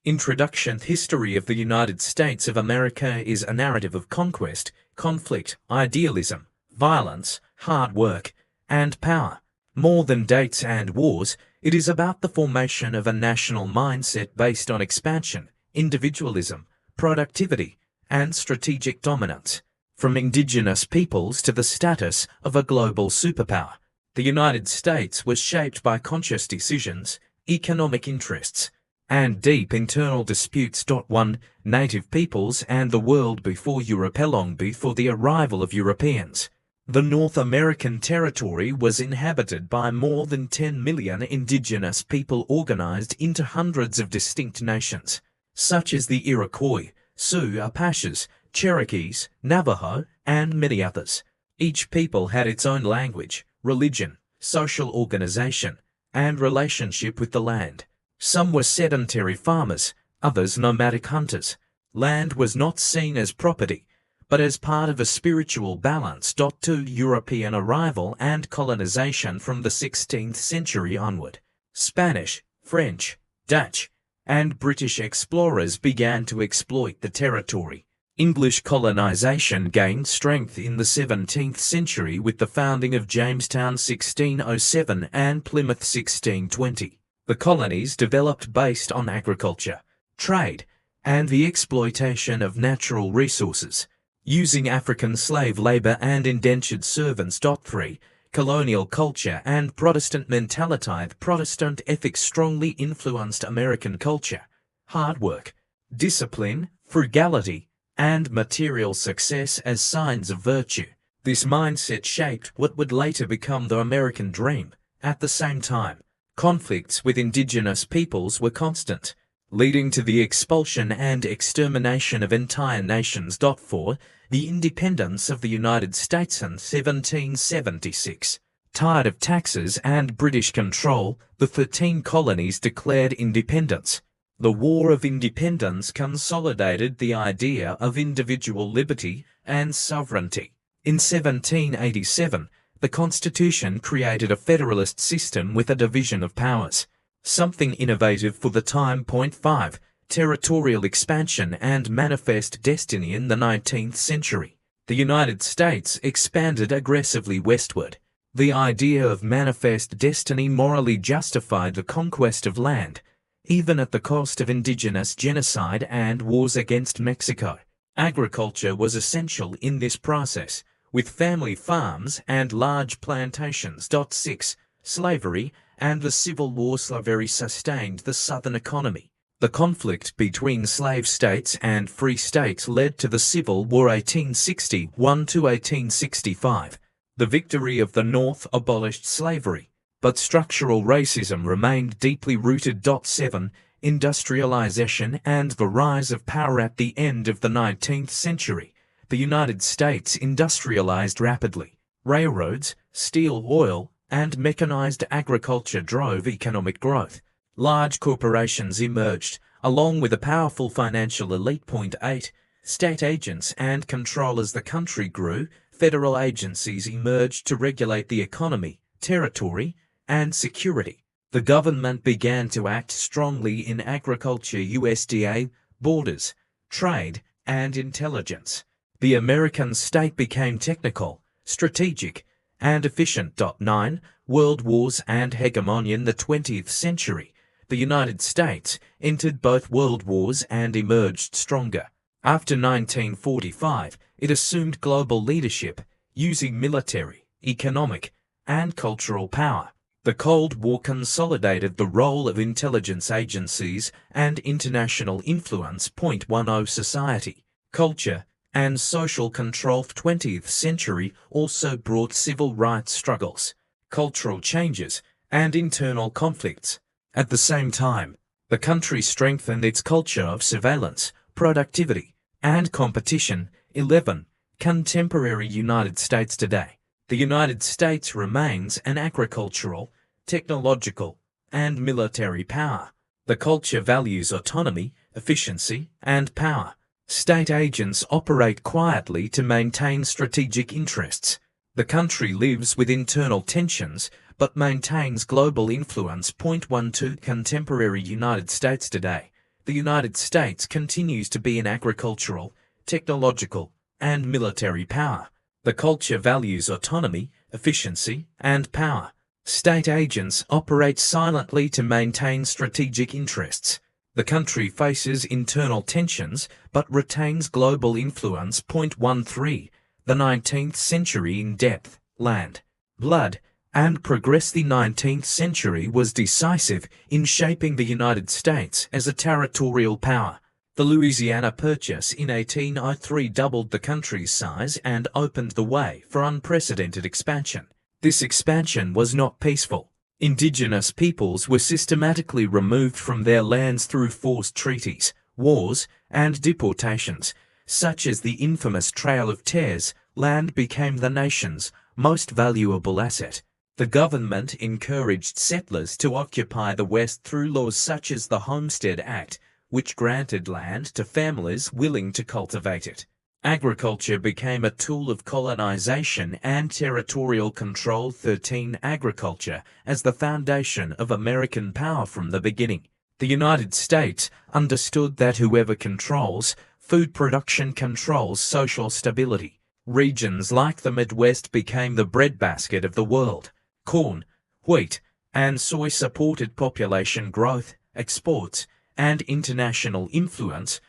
Introduction. History of the United States of America is a narrative of conquest, conflict, idealism, violence, hard work, and power. More than dates and wars, it is about the formation of a national mindset based on expansion, individualism, productivity, and strategic dominance. From indigenous peoples to the status of a global superpower, the United States was shaped by conscious decisions, economic interests, and deep internal disputes. 1. Native peoples and the world before Europe. Long before the arrival of Europeans, the North American territory was inhabited by more than 10 million indigenous people organized into hundreds of distinct nations, such as the Iroquois, Sioux, Apaches, Cherokees, Navajo, and many others. Each people had its own language, religion, social organization, and relationship with the land. Some were sedentary farmers, others nomadic hunters. Land was not seen as property, but as part of a spiritual balance. 2. European arrival and colonization. From the 16th century onward, Spanish, French, Dutch, and British explorers began to exploit the territory. English colonization gained strength in the 17th century with the founding of Jamestown 1607 and Plymouth 1620. The colonies developed based on agriculture, trade, and the exploitation of natural resources, using African slave labor and indentured servants. 3. Colonial culture and Protestant mentality. Protestant ethics strongly influenced American culture. Hard work, discipline, frugality, and material success as signs of virtue. This mindset shaped what would later become the American dream. At the same time, conflicts with indigenous peoples were constant, leading to the expulsion and extermination of entire nations. 4. The independence of the United States in 1776. Tired of taxes and British control, the 13 colonies declared independence. The War of Independence consolidated the idea of individual liberty and sovereignty. In 1787, the Constitution created a federalist system with a division of powers, something innovative for the time. 5. Territorial expansion and manifest destiny. In the 19th century, the United States expanded aggressively westward. The idea of manifest destiny morally justified the conquest of land, even at the cost of indigenous genocide and wars against Mexico. Agriculture was essential in this process, with family farms and large plantations. 6. Slavery and the Civil War. Slavery sustained the Southern economy. The conflict between slave states and free states led to the Civil War 1861 to 1865. The victory of the North abolished slavery, but structural racism remained deeply rooted. 7. Industrialization and the rise of power. At the end of the 19th century, the United States industrialized rapidly. Railroads, steel, oil, and mechanized agriculture drove economic growth. Large corporations emerged, along with a powerful financial elite. 8. State agents and control. As the country grew, federal agencies emerged to regulate the economy, territory, and security. The government began to act strongly in agriculture, USDA, borders, trade, and intelligence. The American state became technical, strategic, and efficient. 9. World wars and hegemony. In the 20th century, the United States entered both world wars and emerged stronger. After 1945, it assumed global leadership, using military, economic, and cultural power. The Cold War consolidated the role of intelligence agencies and international influence. 10. Society, culture, and social control. 20th century also brought civil rights struggles, cultural changes, and internal conflicts. At the same time, the country strengthened its culture of surveillance, productivity, and competition. 11. Contemporary United States today. The United States remains an agricultural, technological, and military power. The culture values autonomy, efficiency, and power. State agents operate quietly to maintain strategic interests. The country lives with internal tensions, but maintains global influence. 12. Contemporary United States today. the United States continues to be an agricultural, technological, and military power. The culture values autonomy, efficiency, and power. State agents operate silently to maintain strategic interests. The country faces internal tensions but retains global influence. 13. The 19th century in depth, land, blood, and progress. The 19th century was decisive in shaping the United States as a territorial power. The Louisiana Purchase in 1803 doubled the country's size and opened the way for unprecedented expansion. This expansion was not peaceful. Indigenous peoples were systematically removed from their lands through forced treaties, wars, and deportations, such as the infamous Trail of Tears. Land became the nation's most valuable asset. The government encouraged settlers to occupy the West through laws such as the Homestead Act, which granted land to families willing to cultivate it. Agriculture became a tool of colonization and territorial control. 13. Agriculture as the foundation of American power. From the beginning, the United States understood that whoever controls food production controls social stability. Regions like the Midwest became the breadbasket of the world. Corn, wheat, and soy supported population growth, exports, and international influence.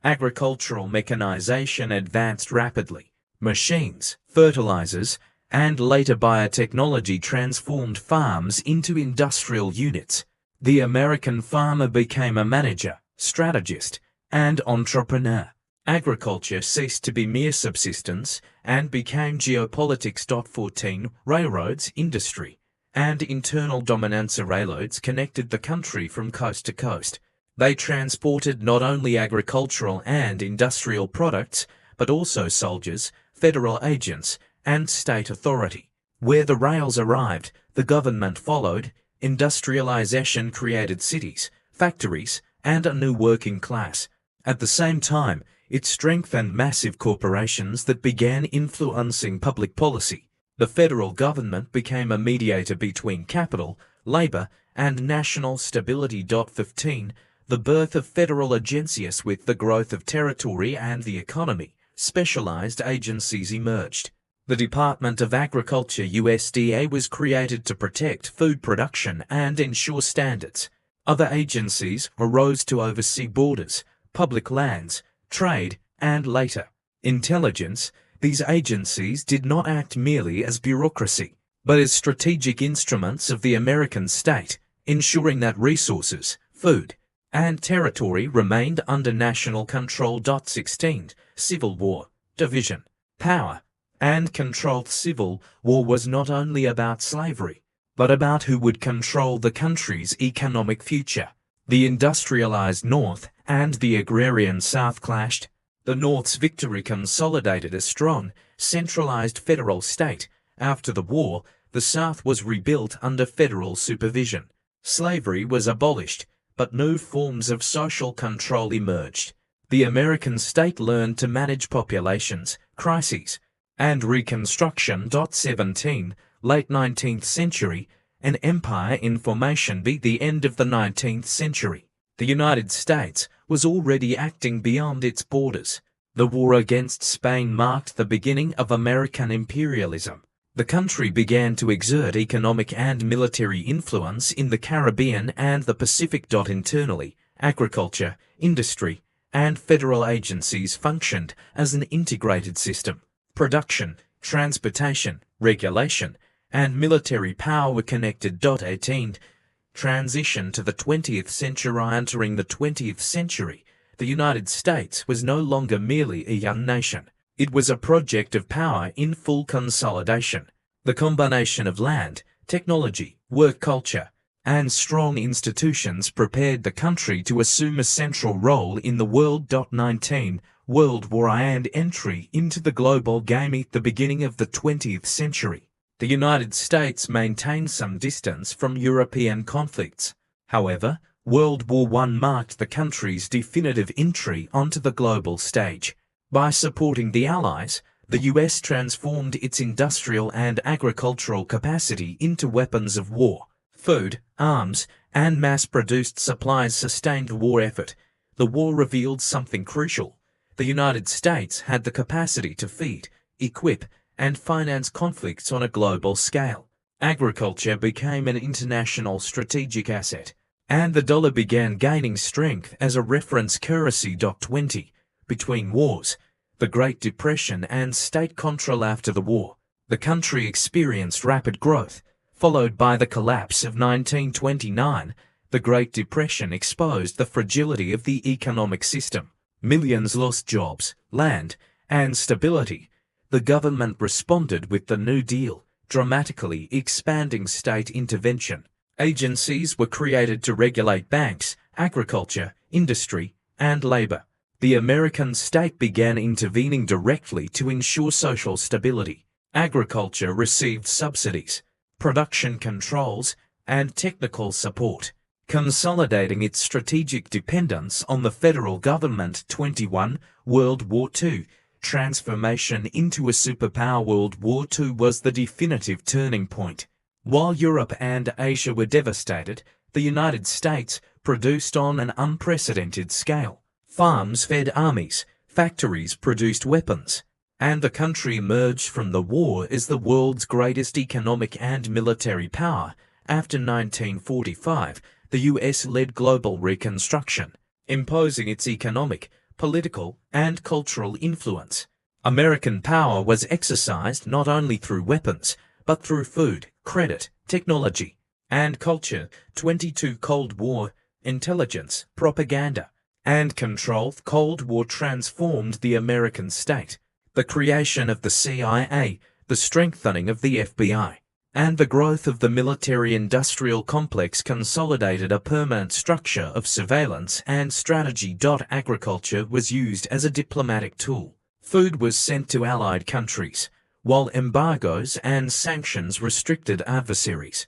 Agricultural mechanization advanced rapidly. Machines, fertilizers, and later biotechnology transformed farms into industrial units. The American farmer became a manager, strategist, and entrepreneur. Agriculture ceased to be mere subsistence and became geopolitics. 14. Railroads, industry, and internal dominance. Railroads connected the country from coast to coast. They transported not only agricultural and industrial products, but also soldiers, federal agents, and state authority. Where the rails arrived, the government followed. Industrialization created cities, factories, and a new working class. At the same time, it strengthened massive corporations that began influencing public policy. The federal government became a mediator between capital, labor, and national stability. 15. The birth of federal agencies. With the growth of territory and the economy, specialized agencies emerged. The Department of Agriculture (USDA) was created to protect food production and ensure standards. Other agencies arose to oversee borders, public lands, trade, and later, intelligence. These agencies did not act merely as bureaucracy, but as strategic instruments of the American state, ensuring that resources, food, and territory remained under national control. 16. Civil War, division, power, and control. Civil War was not only about slavery, but about who would control the country's economic future. The industrialized North and the agrarian South clashed. The North's victory consolidated a strong, centralized federal state. After the war, the South was rebuilt under federal supervision. Slavery was abolished, but new forms of social control emerged. The American state learned to manage populations, crises, and reconstruction. 17. Late 19th century, an empire in formation. By the end of the 19th century, the United States was already acting beyond its borders. The war against Spain marked the beginning of American imperialism. The country began to exert economic and military influence in the Caribbean and the Pacific. Internally, agriculture, industry, and federal agencies functioned as an integrated system. Production, transportation, regulation, and military power were connected. 18. Transition to the 20th century. Entering the 20th century, the United States was no longer merely a young nation. It was a project of power in full consolidation. The combination of land, technology, work culture, and strong institutions prepared the country to assume a central role in the world. 19. World War and entry into the global game. At the beginning of the 20th century, the United States maintained some distance from European conflicts. However, World War I marked the country's definitive entry onto the global stage. By supporting the Allies, the US transformed its industrial and agricultural capacity into weapons of war. Food, arms, and mass-produced supplies sustained the war effort, the war revealed something crucial. The United States had the capacity to feed, equip, and finance conflicts on a global scale. Agriculture became an international strategic asset, and the dollar began gaining strength as a reference currency. 20. Between wars, the Great Depression and state control. After the war, the country experienced rapid growth, followed by the collapse of 1929. The Great Depression exposed the fragility of the economic system. Millions lost jobs, land, and stability. The government responded with the New Deal, dramatically expanding state intervention. Agencies were created to regulate banks, agriculture, industry, and labor. The American state began intervening directly to ensure social stability. Agriculture received subsidies, production controls, and technical support, consolidating its strategic dependence on the federal government. 21. World War II. Transformation into a superpower. World War II was the definitive turning point. While Europe and Asia were devastated, the United States produced on an unprecedented scale. Farms fed armies, factories produced weapons, and the country emerged from the war as the world's greatest economic and military power. After 1945, the US led global reconstruction, imposing its economic, political, and cultural influence. American power was exercised not only through weapons, but through food, credit, technology, and culture. 22. Cold War. Intelligence, propaganda, and control. Cold War transformed the American state. The creation of the CIA, the strengthening of the FBI, and the growth of the military-industrial complex consolidated a permanent structure of surveillance and strategy. Agriculture was used as a diplomatic tool. Food was sent to allied countries, while embargoes and sanctions restricted adversaries.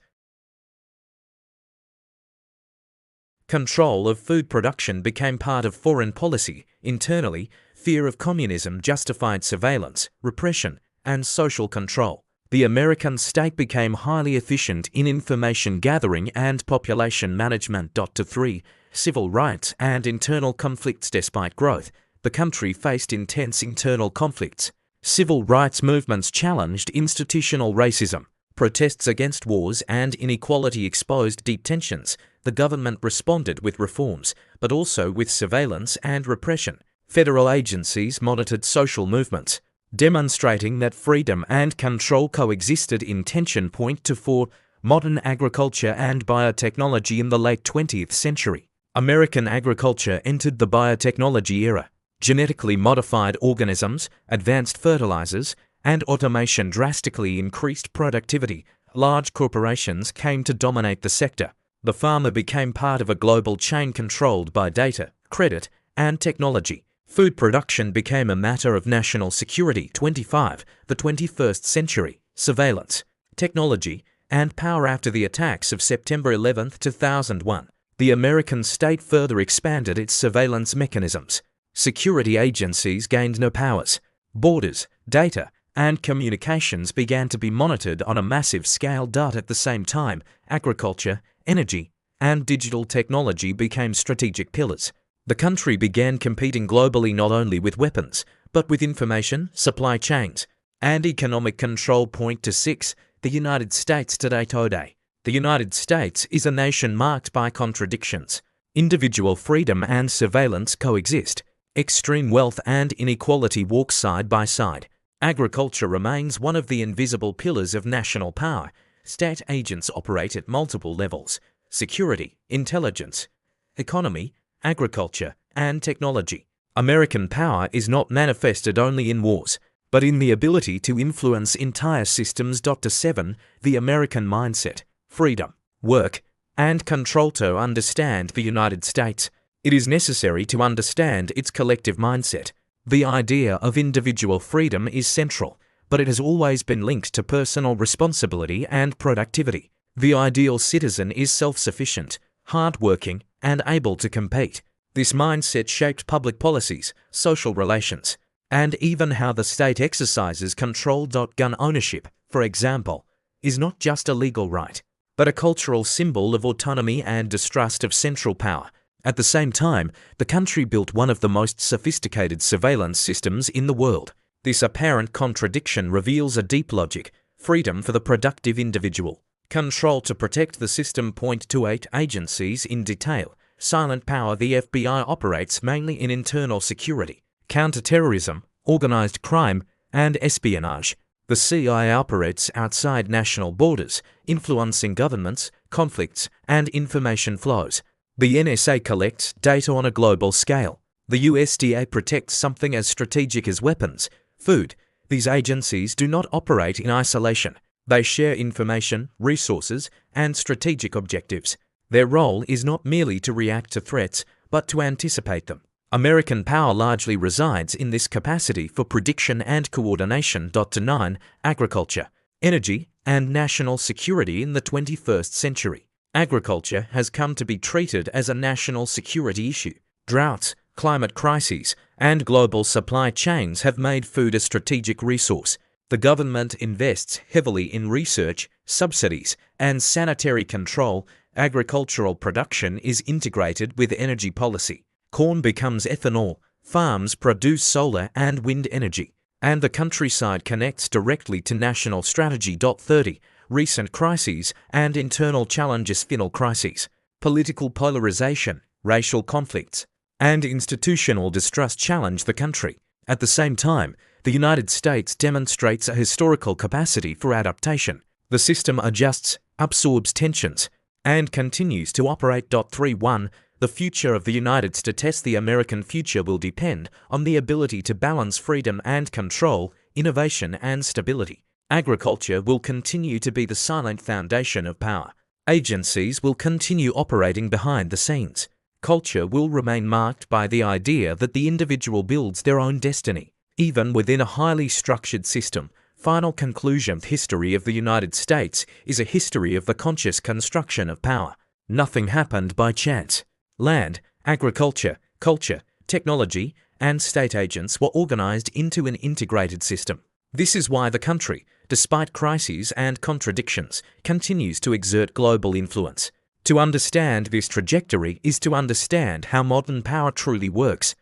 Control of food production became part of foreign policy. Internally, fear of communism justified surveillance, repression, and social control. The American state became highly efficient in information gathering and population management. 3. Civil rights and internal conflicts. Despite growth, the country faced intense internal conflicts. Civil rights movements challenged institutional racism. Protests against wars and inequality exposed deep tensions. The government responded with reforms, but also with surveillance and repression. Federal agencies monitored social movements, demonstrating that freedom and control coexisted in tension. 4. Modern agriculture and biotechnology. In the late 20th century, American agriculture entered the biotechnology era. Genetically modified organisms, advanced fertilizers, and automation drastically increased productivity. Large corporations came to dominate the sector. The farmer became part of a global chain controlled by data, credit, and technology. Food production became a matter of national security. 25. The 21st century. Surveillance, technology, and power. After the attacks of September 11, 2001, the American state further expanded its surveillance mechanisms. Security agencies gained new powers. Borders, data, and communications began to be monitored on a massive scale. At the same time, agriculture, energy, and digital technology became strategic pillars. The country began competing globally not only with weapons, but with information, supply chains, and economic control. 6. The United States today. The United States is a nation marked by contradictions. Individual freedom and surveillance coexist. Extreme wealth and inequality walk side by side. Agriculture remains one of the invisible pillars of national power. State agents operate at multiple levels: security, intelligence, economy, agriculture, and technology. American power is not manifested only in wars, but in the ability to influence entire systems. 7. The American mindset, freedom, work, and control. To understand the United States, it is necessary to understand its collective mindset. The idea of individual freedom is central, but it has always been linked to personal responsibility and productivity. The ideal citizen is self-sufficient, hard-working, and able to compete. This mindset shaped public policies, social relations, and even how the state exercises control. Gun ownership, for example, is not just a legal right, but a cultural symbol of autonomy and distrust of central power. At the same time, the country built one of the most sophisticated surveillance systems in the world. This apparent contradiction reveals a deep logic: freedom for the productive individual, control to protect the system. 28 Agencies in detail. Silent power. The FBI operates mainly in internal security, counterterrorism, organized crime, and espionage. The CIA operates outside national borders, influencing governments, conflicts, and information flows. The NSA collects data on a global scale. The USDA protects something as strategic as weapons, food. These agencies do not operate in isolation. They share information, resources, and strategic objectives. Their role is not merely to react to threats, but to anticipate them. American power largely resides in this capacity for prediction and coordination. 9 Agriculture, energy, and national security in the 21st century. Agriculture has come to be treated as a national security issue. Droughts, climate crises, and global supply chains have made food a strategic resource. The government invests heavily in research, subsidies, and sanitary control. Agricultural production is integrated with energy policy. Corn becomes ethanol, farms produce solar and wind energy, and the countryside connects directly to national strategy. 30 Recent crises and internal challenges. Final crises, political polarization, racial conflicts, and institutional distrust challenge the country. At the same time, the United States demonstrates a historical capacity for adaptation. The system adjusts, absorbs tensions, and continues to operate. 31 The future of the United States. The American future will depend on the ability to balance freedom and control, innovation and stability. Agriculture will continue to be the silent foundation of power. Agencies will continue operating behind the scenes. Culture will remain marked by the idea that the individual builds their own destiny, even within a highly structured system. Final conclusion: the history of the United States is a history of the conscious construction of power. Nothing happened by chance. Land, agriculture, culture, technology, and state agents were organized into an integrated system. This is why the country, despite crises and contradictions, continues to exert global influence. To understand this trajectory is to understand how modern power truly works.